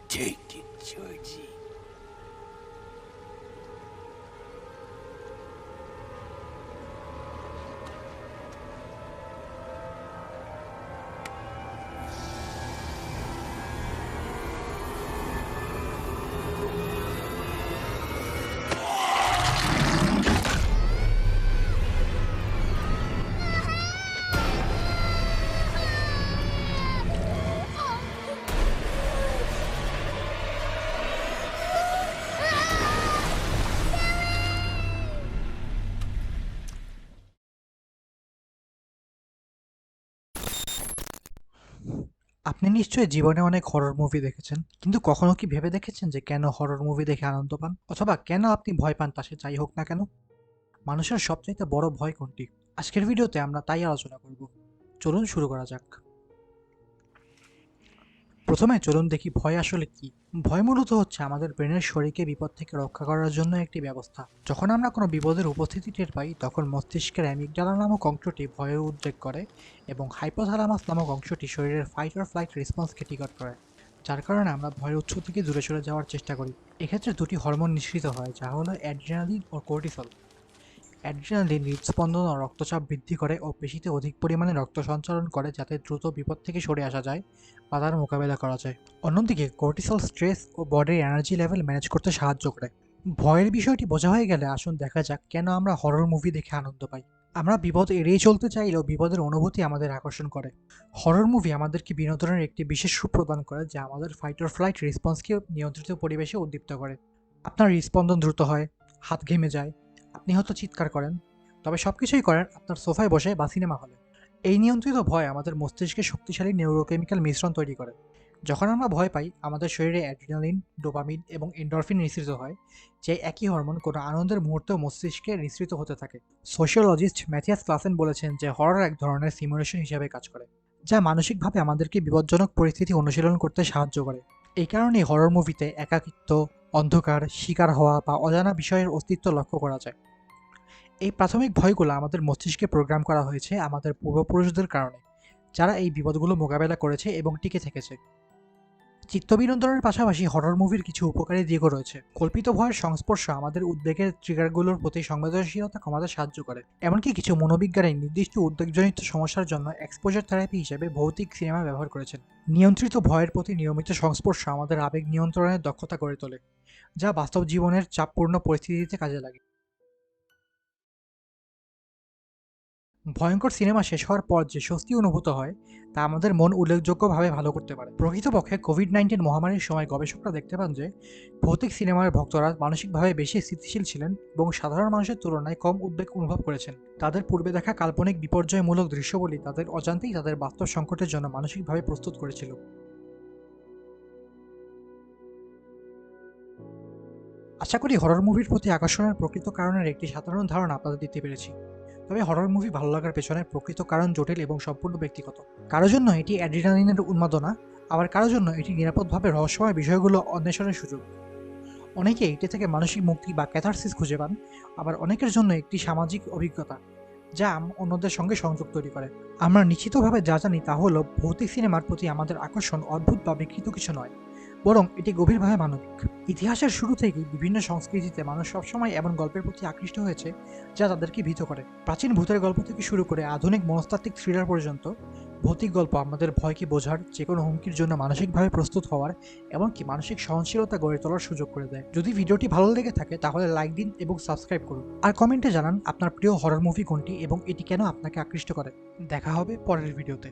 Take it, Georgie. আপনি নিশ্চয়ই জীবনে অনেক হরর মুভি দেখেছেন, কিন্তু কখনো কি ভেবে দেখেছেন যে কেন হরর মুভি দেখে আনন্দ পান, অথবা কেন আপনি ভয় পান তা সে যাই হোক না কেন? মানুষের সবচাইতে বড় ভয় কোনটি? আজকের ভিডিওতে আমরা তাই আলোচনা করব। চলুন শুরু করা যাক। প্রথমে চলুন দেখি ভয় আসলে কি। ভয় মূলত হচ্ছে আমাদের ব্রেনের শরীরকে বিপদ থেকে রক্ষা করার জন্য একটি ব্যবস্থা। যখন আমরা কোনো বিপদের উপস্থিতি টের পাই, তখন মস্তিষ্কের অ্যামিগডালা নামক অংশটি ভয়ের উদ্রেক করে এবং হাইপোথ্যালামাস নামক অংশটি শরীরের ফাইট অর ফ্লাইট রেসপন্সকে ট্রিগার করে, যার কারণে আমরা ভয়ের উৎস থেকে দূরে সরে যাওয়ার চেষ্টা করি। এক্ষেত্রে দুটি হরমোন নিঃসৃত হয়, যা হলো অ্যাড্রিনালিন ও কর্টিসল। অ্যাড্রিনালিন হৃদস্পন্দন ও রক্তচাপ বৃদ্ধি করে ও পেশিতে অধিক পরিমাণে রক্ত সঞ্চালন করে, যাতে দ্রুত বিপদ থেকে সরে আসা যায় বা তার মোকাবেলা করা যায়। অন্যদিকে কর্টিসল স্ট্রেস ও বডির এনার্জি লেভেল ম্যানেজ করতে সাহায্য করে। ভয়ের বিষয়টি বোঝা হয়ে গেলে আসুন দেখা যাক কেন আমরা হরর মুভি দেখে আনন্দ পাই। আমরা বিপদ এড়িয়ে চলতে চাইলেও বিপদের অনুভূতি আমাদের আকর্ষণ করে। হরর মুভি আমাদেরকে বিনোদনের একটি বিশেষ রূপ প্রদান করে, যা আমাদের ফাইট অর ফ্লাইট রেসপন্সকে নিয়ন্ত্রিত পরিবেশে উদ্দীপ্ত করে। আপনার হৃদস্পন্দন দ্রুত হয়, হাত ঘেমে যায়, আপনি হয়তো চিৎকার করেন, তবে সবকিছুই করেন আপনার সোফায় বসে বা সিনেমা হলে। এই নিয়ন্ত্রিত ভয় আমাদের মস্তিষ্কে শক্তিশালী নিউরোকেমিক্যাল মিশ্রণ তৈরি করে। যখন আমরা ভয় পাই, আমাদের শরীরে অ্যাড্রিনালিন, ডোপামিন এবং এন্ডরফিন নিঃসৃত হয়, যে একই হরমোন কোনো আনন্দের মুহূর্তেও মস্তিষ্কে নিঃসৃত হতে থাকে। সোশিওলজিস্ট ম্যাথিয়াস ক্লাসেন বলেছেন যে হরর এক ধরনের সিমুলেশন হিসেবে কাজ করে, যা মানসিকভাবে আমাদেরকে বিপজ্জনক পরিস্থিতি অনুশীলন করতে সাহায্য করে। এই কারণেই হরর মুভিতে একাকিত্ব, অন্ধকার, শিকার হওয়া বা অজানা বিষয়ের অস্তিত্ব লক্ষ্য করা যায়। এই প্রাথমিক ভয়গুলো আমাদের মস্তিষ্কে প্রোগ্রাম করা হয়েছে আমাদের পূর্বপুরুষদের কারণে, যারা এই বিপদগুলো মোকাবেলা করেছে এবং টিকে থেকেছে। চিত্তবিনোদনের পাশাপাশি হরর মুভির কিছু উপকারী দিকও রয়েছে। কল্পিত ভয়ের সংস্পর্শ আমাদের উদ্বেগের ট্রিগারগুলোর প্রতি সংবেদনশীলতা কমাতে সাহায্য করে। এমনকি কিছু মনোবিজ্ঞানী নির্দিষ্ট উদ্বেগজনিত সমস্যার জন্য এক্সপোজার থেরাপি হিসেবে ভৌতিক সিনেমা ব্যবহার করেছেন। নিয়ন্ত্রিত ভয়ের প্রতি নিয়মিত সংস্পর্শ আমাদের আবেগ নিয়ন্ত্রণের দক্ষতা গড়ে তোলে, যা বাস্তব জীবনের চাপপূর্ণ পরিস্থিতিতে কাজে লাগে। ভয়ঙ্কর সিনেমা শেষ হওয়ার পর যে স্বস্তি অনুভূত হয়, তা আমাদের মন উল্লেখযোগ্যভাবে ভালো করতে পারে। প্রকৃতপক্ষে কোভিড-19 মহামারীর সময় গবেষকরা দেখতে পান যে ভৌতিক সিনেমার ভক্তরা মানসিকভাবে বেশি স্থিতিশীল ছিলেন এবং সাধারণ মানুষের তুলনায় কম উদ্বেগ অনুভব করেছেন। তাদের পূর্বে দেখা কাল্পনিক বিপর্যয়মূলক দৃশ্যগুলি তাদের অজান্তেই তাদের বাস্তব সংকটের জন্য মানসিকভাবে প্রস্তুত করেছিল। আশা করি হরর মুভির প্রতি আকর্ষণের প্রকৃত কারণের একটি সাধারণ ধারণা আপনাদের দিতে পেরেছি। তবে হরর মুভি ভালো লাগার পেছনে প্রকৃত কারণ জটিল এবং সম্পূর্ণ ব্যক্তিগত। কারো জন্য এটি অ্যাড্রিনালিনের উন্মাদনা, আবার কারো জন্য এটি নিরাপদভাবে রহস্যময় বিষয়গুলো অন্বেষণের সুযোগ। অনেকে এটি থেকে মানসিক মুক্তি বা ক্যাথারসিস খুঁজে পান, আবার অনেকের জন্য একটি সামাজিক অভিজ্ঞতা, যা অন্যদের সঙ্গে সংযোগ তৈরি করে। আমরা নিশ্চিতভাবে যা জানি তা হলো ভৌতিক সিনেমার প্রতি আমাদের আকর্ষণ অদ্ভুত বা বিকৃত কিছু নয়, বরং এটি গভীরভাবে মানবিক। ইতিহাসের শুরু থেকেই বিভিন্ন সংস্কৃতিতে মানুষ সবসময় এমন গল্পের প্রতি আকৃষ্ট হয়েছে যা তাদেরকে ভীত করে। প্রাচীন ভূতের গল্প থেকে শুরু করে আধুনিক মনস্তাত্ত্বিক থ্রিলার পর্যন্ত, ভৌতিক গল্প আমাদের ভয়কে বোঝার, যে কোনো হুমকির জন্য মানসিকভাবে প্রস্তুত হওয়ার, এমনকি মানসিক সহনশীলতা গড়ে তোলার সুযোগ করে দেয়। যদি ভিডিওটি ভালো লেগে থাকে তাহলে লাইক দিন এবং সাবস্ক্রাইব করুন, আর কমেন্টে জানান আপনার প্রিয় হরর মুভি কোনটি এবং এটি কেন আপনাকে আকৃষ্ট করে। দেখা হবে পরের ভিডিওতে।